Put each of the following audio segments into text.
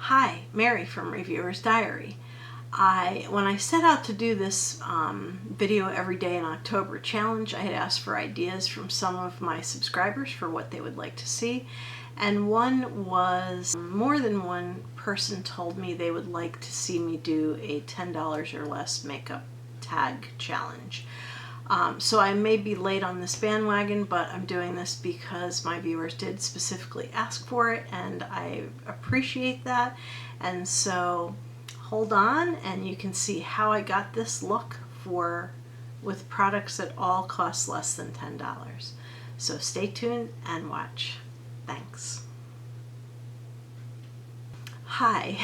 Hi, Mary from Reviewer's Diary. When I set out to do this video every day in October challenge, I had asked for ideas from some of my subscribers for what they would like to see. And one was, more than one person told me they would like to see me do a $10 or less makeup tag challenge. So I may be late on this bandwagon, but I'm doing this because my viewers did specifically ask for it, and I appreciate that. And so hold on, and you can see how I got this look with products that all cost less than $10. So stay tuned and watch. Thanks. Hi.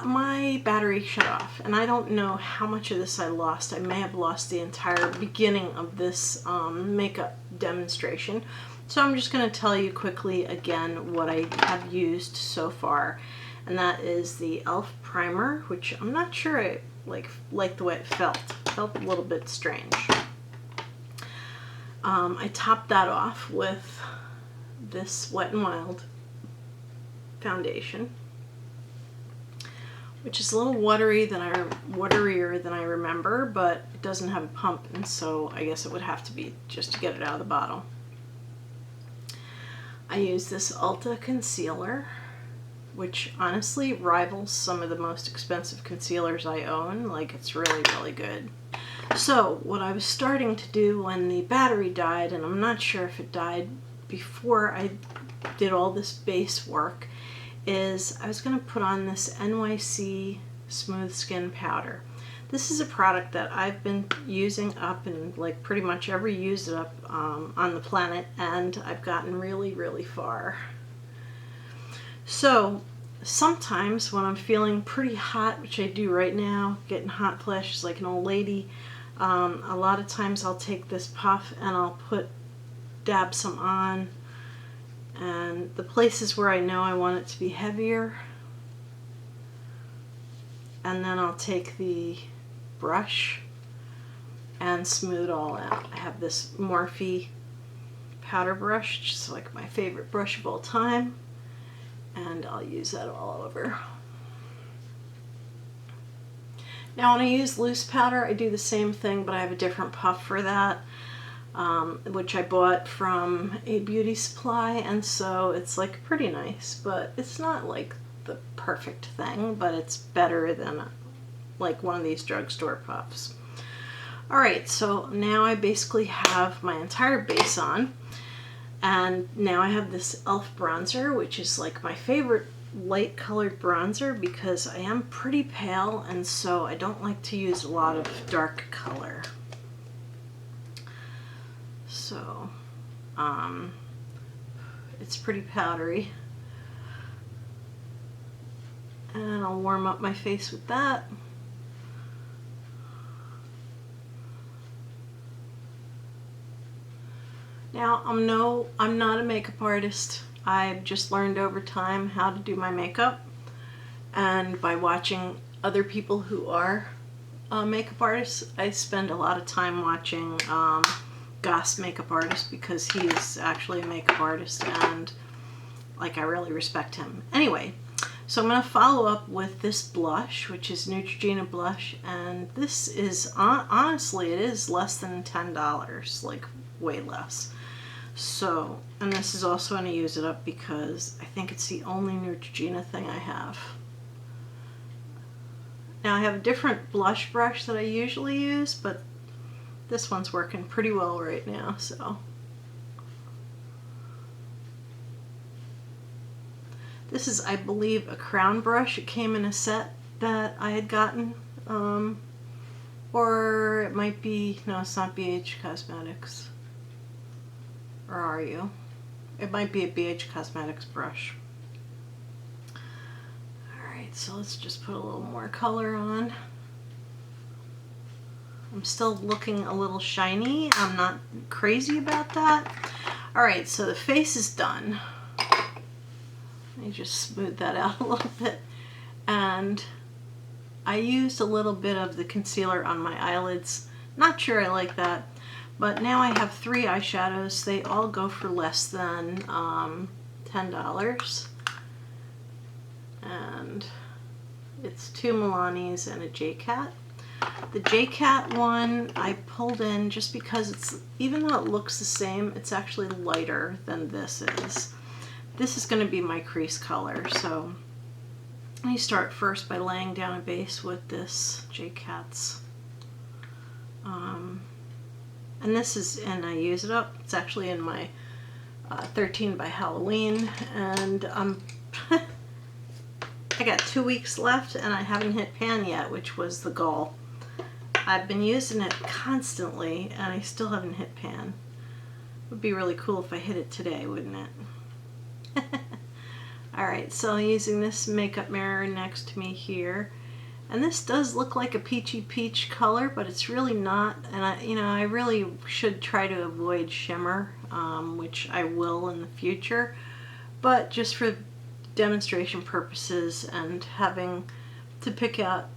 My battery shut off, and I don't know how much of this I lost. I may have lost the entire beginning of this makeup demonstration. So I'm just going to tell you quickly again what I have used so far. And that is the e.l.f. primer, which I'm not sure I like the way it felt. It felt a little bit strange. I topped that off with this Wet n Wild foundation, which is a little waterier than I remember, but it doesn't have a pump, and so I guess it would have to be just to get it out of the bottle. I use this ULTA concealer, which honestly rivals some of the most expensive concealers I own. Like, it's really, really good. So what I was starting to do when the battery died, and I'm not sure if it died before I did all this base work, is I was going to put on this NYC Smooth Skin Powder. This is a product that I've been using up in like pretty much every use it up on the planet, and I've gotten really, really far. So sometimes when I'm feeling pretty hot, which I do right now, getting hot flashes like an old lady, a lot of times I'll take this puff and I'll dab some on. And the places where I know I want it to be heavier, and then I'll take the brush and smooth it all out. I have this Morphe powder brush, which is like my favorite brush of all time, and I'll use that all over. Now when I use loose powder, I do the same thing, but I have a different puff for that. Which I bought from a beauty supply, and so it's like pretty nice, but it's not like the perfect thing, but it's better than like one of these drugstore puffs. Alright, so now I basically have my entire base on, and now I have this e.l.f. bronzer, which is like my favorite light colored bronzer because I am pretty pale, and so I don't like to use a lot of dark color. So, it's pretty powdery. And I'll warm up my face with that. Now, I'm not a makeup artist. I've just learned over time how to do my makeup. And by watching other people who are makeup artists, I spend a lot of time watching Goss makeup artist because he's actually a makeup artist, and like I really respect him. Anyway, so I'm going to follow up with this blush, which is Neutrogena blush, and this is honestly, it is less than $10, like way less. So, and this is also going to use it up because I think it's the only Neutrogena thing I have. Now I have a different blush brush that I usually use, but this one's working pretty well right now, so. This is, I believe, a crown brush. It came in a set that I had gotten. Or it might be, no, it's not BH Cosmetics. Or are you? It might be a BH Cosmetics brush. Alright, so let's just put a little more color on. I'm still looking a little shiny. I'm not crazy about that. Alright, so the face is done. Let me just smooth that out a little bit. And I used a little bit of the concealer on my eyelids. Not sure I like that. But now I have 3 eyeshadows. They all go for less than $10. and it's 2 Milanis and a J.Cat. The J.Cat one I pulled in just because it's, even though it looks the same, it's actually lighter than this is. This is going to be my crease color, so I start first by laying down a base with this J.Cat's. And this is, and I use it up. It's actually in my 13 by Halloween, and I got 2 weeks left and I haven't hit pan yet, which was the goal. I've been using it constantly and I still haven't hit pan. It would be really cool if I hit it today, wouldn't it? Alright, so I'm using this makeup mirror next to me here. And this does look like a peachy peach color, but it's really not. And I really should try to avoid shimmer, which I will in the future. But just for demonstration purposes and having to pick out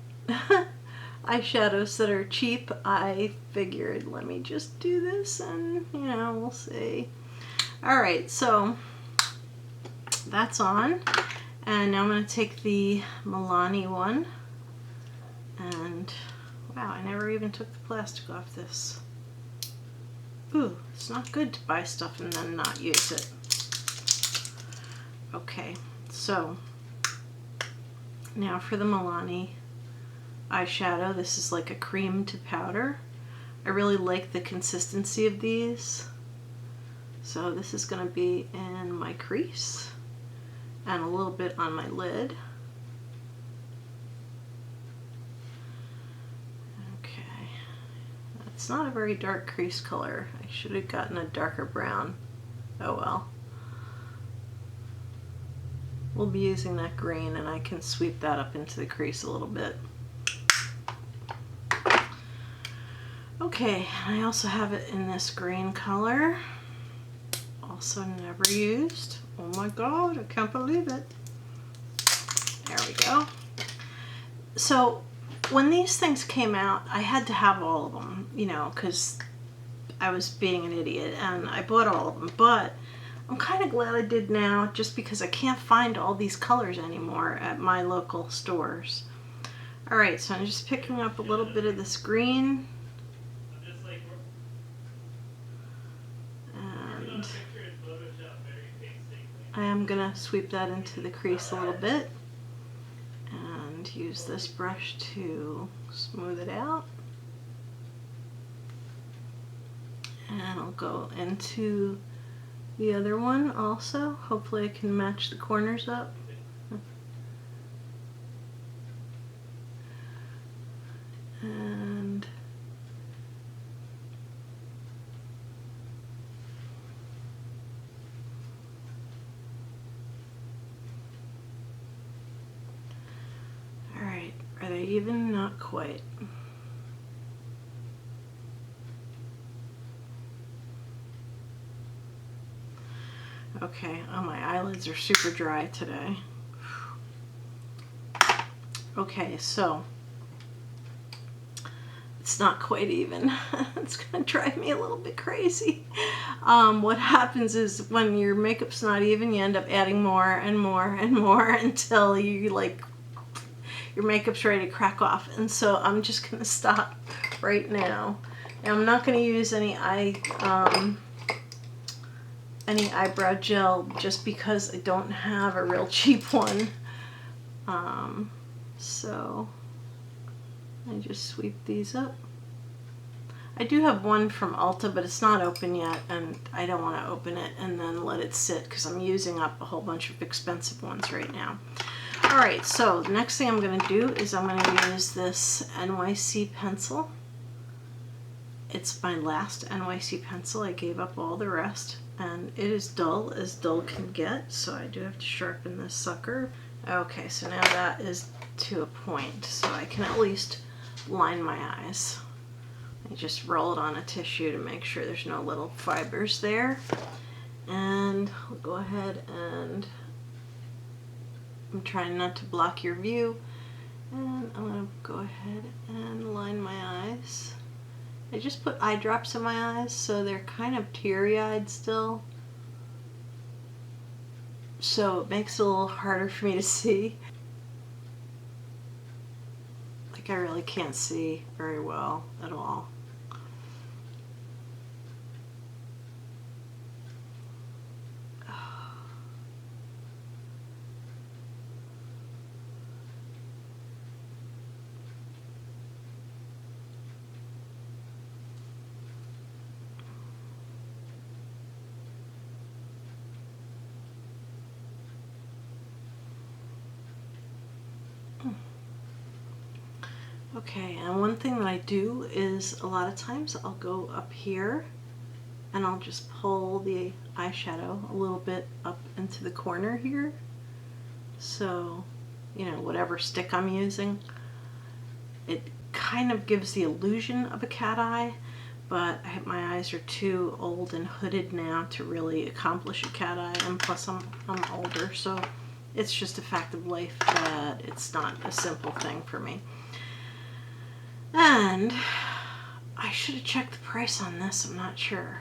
eyeshadows that are cheap, I figured let me just do this and we'll see. Alright, so that's on, and now I'm going to take the Milani one, and wow, I never even took the plastic off this. Ooh, it's not good to buy stuff and then not use it. Okay, so now for the Milani eyeshadow. This is like a cream to powder. I really like the consistency of these. So this is going to be in my crease and a little bit on my lid. Okay, that's not a very dark crease color. I should have gotten a darker brown. Oh well. We'll be using that green, and I can sweep that up into the crease a little bit. Okay, I also have it in this green color. Also never used. Oh my god, I can't believe it. There we go. So when these things came out, I had to have all of them, because I was being an idiot, and I bought all of them. But I'm kind of glad I did now, just because I can't find all these colors anymore at my local stores. Alright, so I'm just picking up a little bit of this green. And I am going to sweep that into the crease a little bit and use this brush to smooth it out. And I'll go into the other one also. Hopefully I can match the corners up. And alright, are they even? Not quite. Okay, oh, my eyelids are super dry today. Okay, so it's not quite even. It's gonna drive me a little bit crazy. What happens is when your makeup's not even, you end up adding more and more and more until you your makeup's ready to crack off. And so I'm just gonna stop right now. And I'm not gonna use any eyebrow gel just because I don't have a real cheap one. So I just sweep these up. I do have one from Ulta, but it's not open yet, and I don't want to open it and then let it sit because I'm using up a whole bunch of expensive ones right now. Alright, so the next thing I'm going to do is I'm going to use this NYC pencil. It's my last NYC pencil. I gave up all the rest, and it is dull as dull can get, so I do have to sharpen this sucker. Okay, so now that is to a point, so I can at least line my eyes. I just roll it on a tissue to make sure there's no little fibers there. And I'll go ahead and I'm trying not to block your view. And I'm going to go ahead and line my eyes. I just put eye drops in my eyes so they're kind of teary-eyed still. So it makes it a little harder for me to see. I really can't see very well at all. Okay, and one thing that I do is a lot of times I'll go up here and I'll just pull the eyeshadow a little bit up into the corner here. So, you know, whatever stick I'm using, it kind of gives the illusion of a cat eye, but my eyes are too old and hooded now to really accomplish a cat eye, and plus I'm older, so it's just a fact of life that it's not a simple thing for me. And I should have checked the price on this, I'm not sure.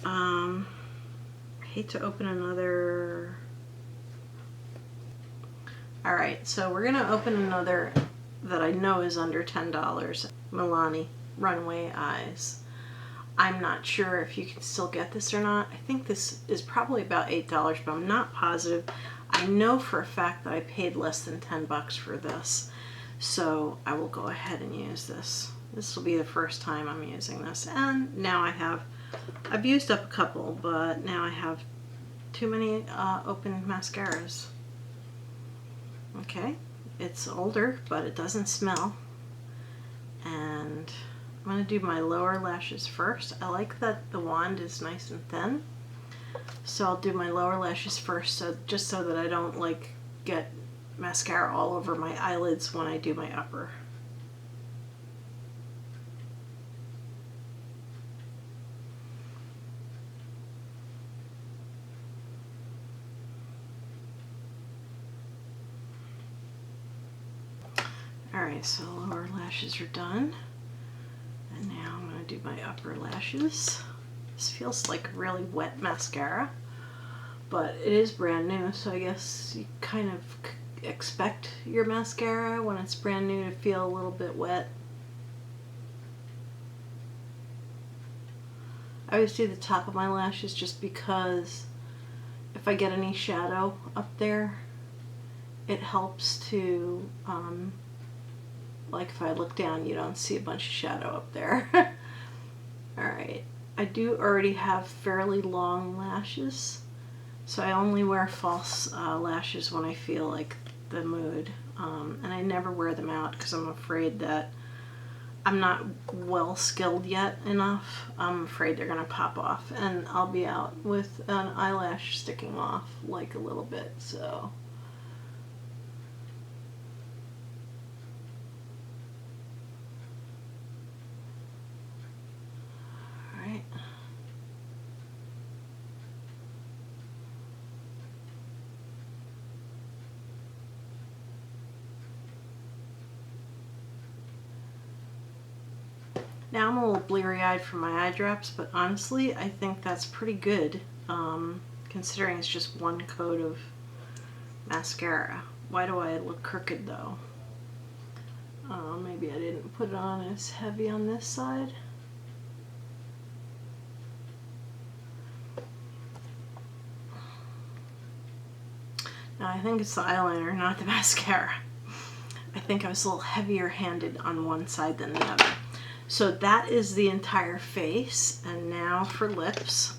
I hate to open another. Alright, so we're gonna open another that I know is under $10. Milani Runway Eyes. I'm not sure if you can still get this or not. I think this is probably about $8, but I'm not positive. I know for a fact that I paid less than 10 bucks for this, so I will go ahead and use this. This will be the first time I'm using this, and now I've used up a couple, but now I have too many open mascaras. Okay, it's older, but it doesn't smell. And I'm going to do my lower lashes first. I like that the wand is nice and thin. So I'll do my lower lashes first, just so that I don't like get mascara all over my eyelids when I do my upper. Alright, so lower lashes are done. And now I'm going to do my upper lashes. This feels like really wet mascara, but it is brand new, so I guess you kind of expect your mascara when it's brand new to feel a little bit wet. I always do the top of my lashes just because if I get any shadow up there, it helps to, like if I look down, you don't see a bunch of shadow up there. Alright, I do already have fairly long lashes, so I only wear false lashes when I feel like the mood, and I never wear them out because I'm afraid that I'm not well skilled yet enough. I'm afraid they're gonna pop off and I'll be out with an eyelash sticking off like a little bit, so. Alright. Now I'm a little bleary-eyed from my eye drops, but honestly I think that's pretty good, considering it's just one coat of mascara. Why do I look crooked though? Maybe I didn't put it on as heavy on this side. Now I think it's the eyeliner, not the mascara. I think I was a little heavier handed on one side than the other. So that is the entire face, and now for lips.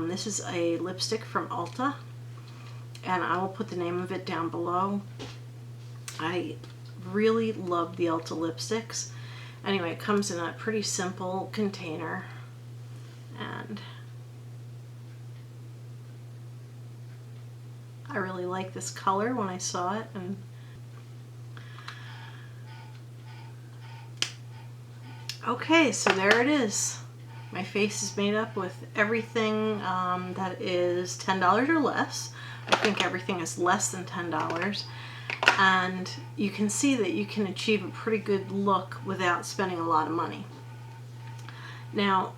This is a lipstick from ULTA, and I will put the name of it down below. I really love the ULTA lipsticks. Anyway, it comes in a pretty simple container, and I really like this color when I saw it. And okay, so there it is. My face is made up with everything that is $10 or less. I think everything is less than $10. And you can see that you can achieve a pretty good look without spending a lot of money. Now,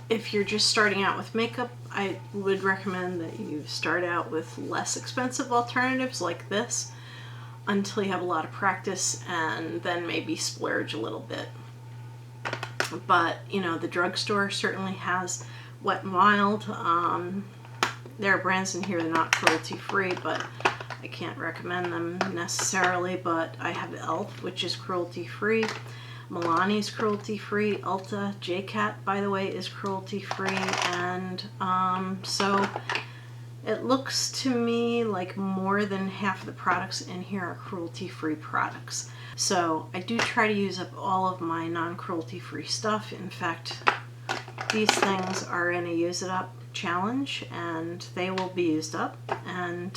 if you're just starting out with makeup, I would recommend that you start out with less expensive alternatives like this. until you have a lot of practice, and then maybe splurge a little bit. But, you know, the drugstore certainly has Wet n Wild. There are brands in here that are not cruelty-free, but I can't recommend them necessarily. But I have e.l.f., which is cruelty-free. Milani's cruelty-free. ULTA J.Cat, by the way, is cruelty-free. And so it looks to me like more than half of the products in here are cruelty-free products. So I do try to use up all of my non-cruelty-free stuff. In fact, these things are in a use it up challenge, and they will be used up. And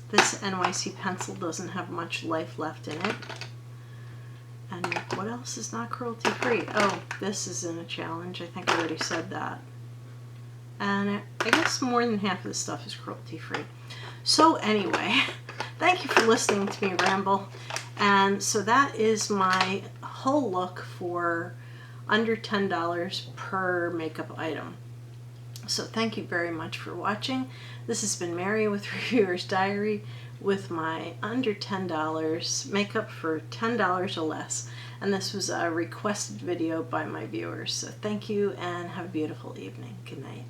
this NYC pencil doesn't have much life left in it. And what else is not cruelty-free? Oh, this is in a challenge. I think I already said that. And I guess more than half of this stuff is cruelty-free. So anyway, thank you for listening to me ramble. And so that is my whole look for under $10 per makeup item. So thank you very much for watching. This has been Mary with Reviewer's Diary with my under $10 makeup for $10 or less. And this was a requested video by my viewers. So thank you and have a beautiful evening. Good night.